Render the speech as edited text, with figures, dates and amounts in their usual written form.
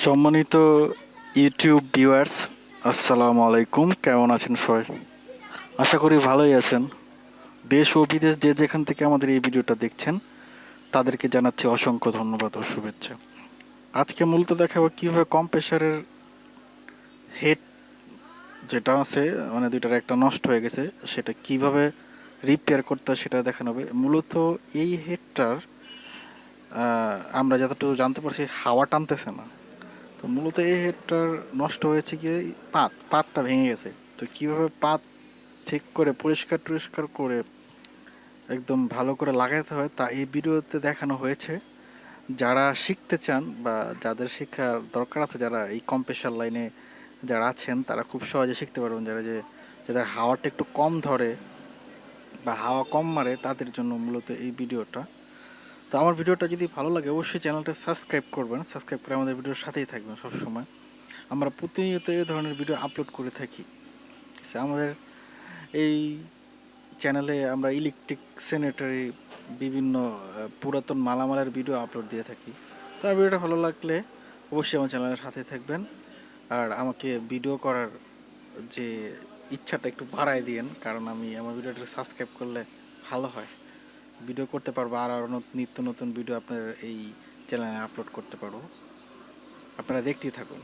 সম্মানিত YouTube viewers, আসসালামু আলাইকুম। কেমন আছেন সবাই? আশা করি ভালোই আছেন। দেশ ও বিদেশ যে যেখান থেকে আমাদের এই ভিডিওটা দেখছেন তাদেরকে জানাচ্ছি অসংখ্য ধন্যবাদ ও শুভেচ্ছা। আজকে মূলত দেখাবো কীভাবে কম্প্রেসারের হেড যেটা আছে, মানে দুইটার একটা নষ্ট হয়ে গেছে, সেটা কিভাবে রিপেয়ার করতে হয় সেটা দেখানো হবে। মূলত এই হেডটার আমরা যতটুকু জানতে পারছি হাওয়া টানতেছে না। তো মূলত এই হেডটার নষ্ট হয়েছে গিয়ে পাতটা ভেঙে গেছে। তো কীভাবে পাত ঠিক করে পরিষ্কার টরিষ্কার করে একদম ভালো করে লাগাতে হয় তা এই ভিডিওতে দেখানো হয়েছে। যারা শিখতে চান বা যাদের শিক্ষার দরকার আছে, যারা এই কম্প্রেসার লাইনে যারা আছেন তারা খুব সহজে শিখতে পারবেন। যাদের হাওয়াটা একটু কম ধরে বা হাওয়া কম মারে তাদের জন্য মূলত এই ভিডিওটা। তো আমার ভিডিওটা যদি ভালো লাগে অবশ্যই চ্যানেলটা সাবস্ক্রাইব করবেন, সাবস্ক্রাইব করে আমাদের ভিডিওর সাথেই থাকবেন সবসময়। আমরা প্রতিনিয়ত এই ধরনের ভিডিও আপলোড করে থাকি। আমাদের এই চ্যানেলে আমরা ইলেকট্রিক স্যানিটারি বিভিন্ন পুরাতন মালামালের ভিডিও আপলোড দিয়ে থাকি। তো আর ভিডিওটা ভালো লাগলে অবশ্যই আমার চ্যানেলের সাথে থাকবেন। আর আমাকে ভিডিও করার যে ইচ্ছাটা একটু বাড়ায় দিয়েন, কারণ আমি আমার ভিডিওটা সাবস্ক্রাইব করলে ভালো হয়, ভিডিও করতে পারবো আর আরও নিত্য নতুন ভিডিও আপনার এই চ্যানেলে আপলোড করতে পারবো। আপনারা দেখতেই থাকুন।